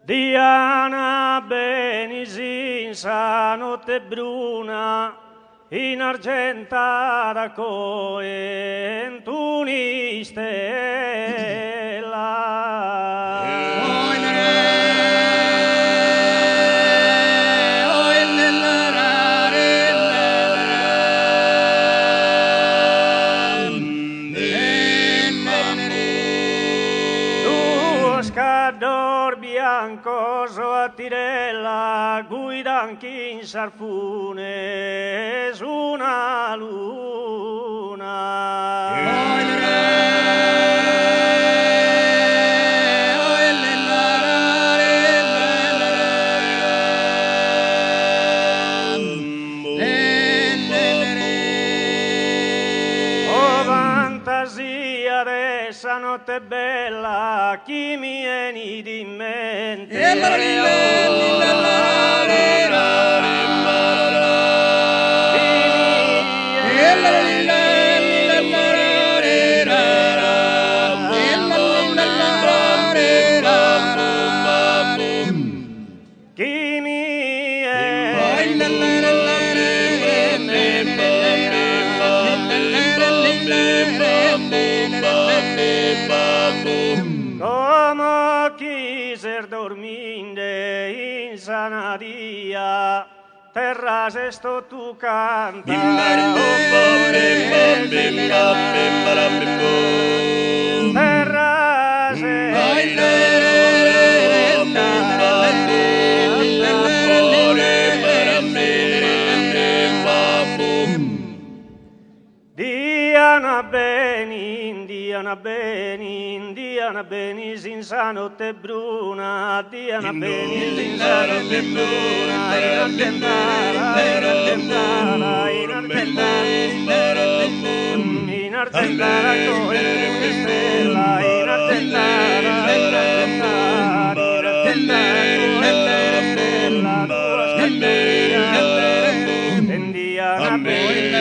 Diana Benisin sa notte bruna, in argentata coentuni stella. Scador bianco so a tirella, guida anche in sarfune su una luna. Oh fantasia dessa notte bella, chi mi vieni di mente? Chi mi como quiser dorminde in sanadia, terras esto tu canta. Terras Diana Benin, Diana Benin, in sa notte bruna, Diana Benin, in sa notte bruna, in argentara, come una stella, in argentara, in Diana Benin,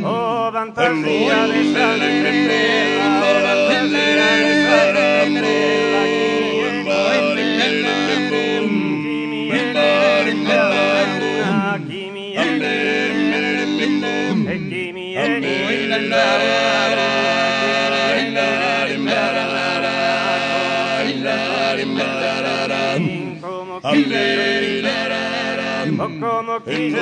oh fantasia di como quise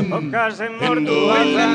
Occase mortuata